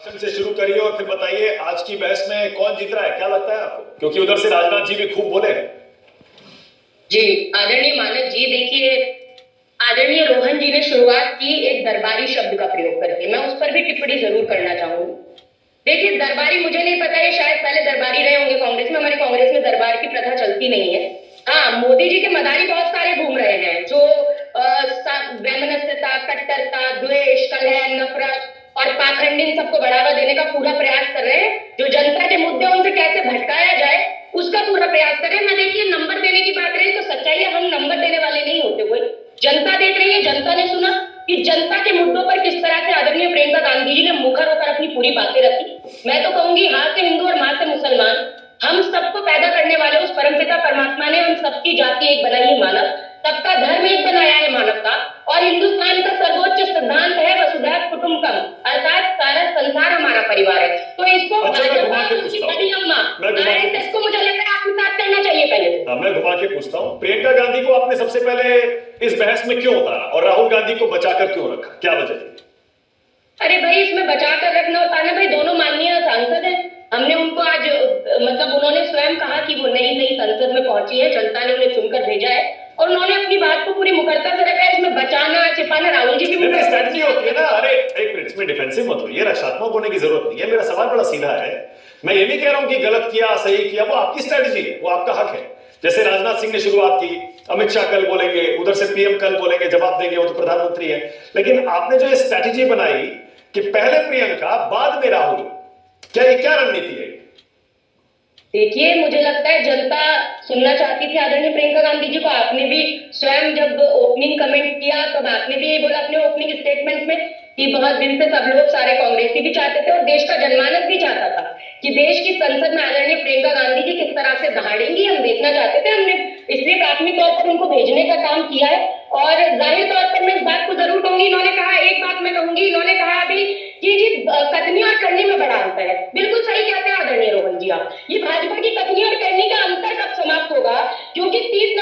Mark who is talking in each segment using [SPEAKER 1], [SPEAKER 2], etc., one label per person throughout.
[SPEAKER 1] से शुरू करिए और फिर बताइए आज की बहस में कौन जीत रहा है, क्या लगता है आपको? क्योंकि उधर से राजनाथ जी भी खूब बोले।
[SPEAKER 2] जी, आदरणीय मानद जी, देखिए, आदरणीय रोहन जी ने शुरुआत की एक दरबारी शब्द का प्रयोग करके। मैं उस पर भी टिप्पणी जरूर करना चाहूंगी। देखिए, दरबारी, मुझे नहीं पता, ये शायद पहले दरबारी रहे होंगे कांग्रेस में। हमारे कांग्रेस में दरबार की प्रथा चलती नहीं है। हाँ, मोदी जी के मदारी बहुत सारे घूम रहे हैं जो वैमनस्यता, कट्टरता, द्वेष, कलह, नफरत और पाखंड, इन सबको बढ़ावा देने का पूरा प्रयास कर रहे हैं। जो जनता के मुद्दे उनसे कैसे भटकाया जाए उसका पूरा प्रयास कर रहे हैं। मैं, देखिए, नंबर देने की बात रही तो सच्चाई है, हम नंबर देने वाले नहीं होते कोई। जनता देख रही है, जनता ने सुना कि जनता के मुद्दों पर किस तरह से आदरणीय प्रियंका गांधी जी ने मुखर होकर अपनी पूरी बातें रखी। मैं तो कहूंगी, हां से हिंदू और मां से मुसलमान, हम सबको पैदा करने वाले उस परमपिता परमात्मा ने हम सबकी जाति एक बनाई है मानव, सबका धर्म एक बनाया है मानव का। और हिंदुस्तान का सर्वोच्च सिद्धांत है वसुधैव कुटुंबकम, अर्थात सारा संसार हमारा परिवार है। तो इसको
[SPEAKER 1] अच्छा, मैं घुमा के
[SPEAKER 2] उसकी
[SPEAKER 1] पूछता
[SPEAKER 2] बड़ी अम्मा
[SPEAKER 1] हूँ
[SPEAKER 2] आरएसएस को मुझे लगता है आत्मसात करना चाहिए पहले।
[SPEAKER 1] हाँ, मैं घुमा के पूछता हूँ, प्रियंका गांधी को आपने सबसे पहले इस बहस में क्यों उतारा और राहुल गांधी को बचाकर क्यों रखा, क्या वजह थी?
[SPEAKER 2] अरे भाई, इसमें बचाकर रखना होता है ना भाई, दोनों माननीय सांसद हैं। हमने उनको आज मतलब उन्होंने स्वयं कहा कि वो नई नई संसद में पहुंची है, जनता ने उन्हें चुनकर भेजा है और उन्होंने अपनी बात को पूरी मुखरता से रखा है। इसमें बचाना छिपाना, राहुल जी भी
[SPEAKER 1] स्ट्रेटजी होती है ना। अरे एक मिनट, इसमें डिफेंसिव मत होइए, रक्षात्मक होने की जरूरत नहीं है। मेरा सवाल बड़ा सीधा है। मैं ये नहीं कह रहा हूं कि गलत किया सही किया, वो आपकी स्ट्रेटजी है, वो आपका हक है। जैसे राजनाथ सिंह ने शुरुआत की, अमित शाह कल बोलेंगे, उधर से पीएम कल बोलेंगे, जवाब देंगे, वो तो प्रधानमंत्री है। लेकिन आपने जो ये स्ट्रेटजी बनाई कि पहले प्रियंका बाद में राहुल, क्या ये क्या रणनीति है?
[SPEAKER 2] देखिए, मुझे लगता है जनता सुनना चाहती थी आदरणीय प्रियंका गांधी जी को। आपने भी स्वयं जब ओपनिंग कमेंट किया तब आपने भी यही बोला अपने ओपनिंग स्टेटमेंट में कि बहुत दिन से सब लोग, सारे कांग्रेसी भी चाहते थे और देश का जनमानस भी चाहता था कि देश की संसद में आदरणीय प्रियंका गांधी जी किस तरह से दहाड़ेंगी, हम देखना चाहते थे। हमने इसलिए प्राथमिक तौर पर उनको भेजने का काम किया है। और जाहिर तौर पर मैं इस बात को जरूर कहूंगी, इन्होंने कहा, एक बात मैं कहूंगी, इन्होंने कहा अभी कि जी कथनी और करनी में बड़ा अंतर है। बिल्कुल सही कहते हैं आदरणीय रोहन जी आप। ये भाजपा की कथनी और करनी का अंतर कब समाप्त होगा? क्योंकि 30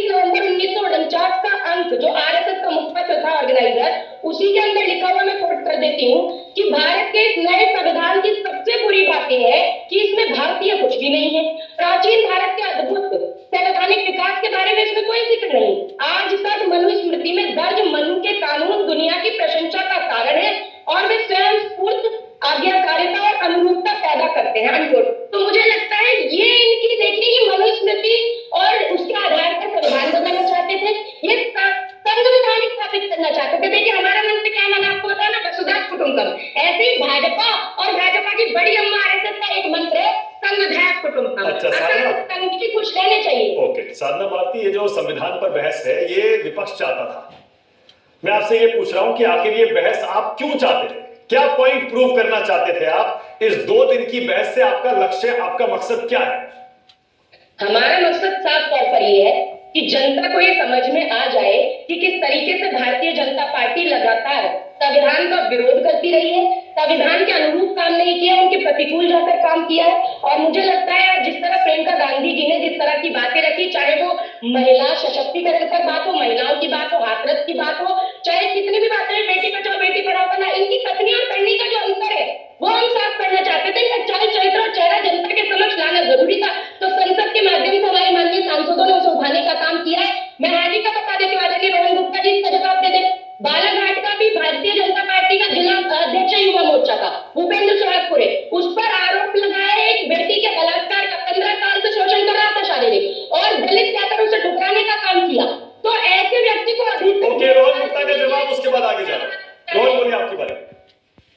[SPEAKER 2] नवंबर 1949 का अंक जो आरएसएस का मुखपत्र था ऑर्गेनाइजर, उसी के अंदर लिखा हुआ, मैं कोट कर देती हूँ कि भारत के इस नए संविधान की सबसे बुरी बात यह है कि इसमें भारतीय कुछ भी नहीं है। प्राचीन भारत के अद्भुत संवैधानिक विकास के बारे में इसमें कोई जिक्र नहीं। आज तक मनुस्मृति में दर्ज मनु के कानून दुनिया की प्रशंसा का कारण है और वे स्वयं स्फूर्त आज्ञाकारिता और अनुरूपता पैदा करते हैं, अनकोट। तो मुझे लगता है ये इनकी, देखिए, ये मनुस्मृति और उसके आधार पर संविधान बनाना चाहते थे, ये संविधान स्थापित करना चाहते थे। देखिए, हमारा मन से क्या मन आपको पता है ना, वसुधैव कुटुंबकम। ऐसे ही भाजपा और भाजपा की बड़ी अम्मा आरएसएस का एक मंत्र है, संवैधानिक कुटुंबकम।
[SPEAKER 1] अच्छा, साधना,
[SPEAKER 2] संघ कुछ रहने चाहिए।
[SPEAKER 1] ओके साधना भारती, ये जो संविधान पर बहस है ये विपक्ष चाहता था। मैं आपसे ये पूछ रहा हूं कि आखिर ये बहस आप क्यों चाहते थे, क्या पॉइंट प्रूव करना चाहते थे आप? इस 2 दिन की बहस से आपका लक्ष्य, आपका मकसद क्या है?
[SPEAKER 2] हमारा मकसद साफ तौर पर यह है कि जनता को यह समझ में आ जाए कि किस तरीके से भारतीय जनता पार्टी लगातार संविधान का विरोध करती रही है, संविधान के अनुरूप काम नहीं किया, उनके प्रतिकूल जाकर काम किया है। और मुझे लगता है जिस तरह प्रियंका गांधी जी ने जिस तरह की बातें रखी, चाहे वो महिला सशक्तिकरण पर बात हो, महिलाओं की बात हो, हाथरस की बात हो, चाहे कितनी भी बातें, बेटी बचाओ बेटी पढ़ाओ वाला, इनकी कथनी और करनी का जो अंतर है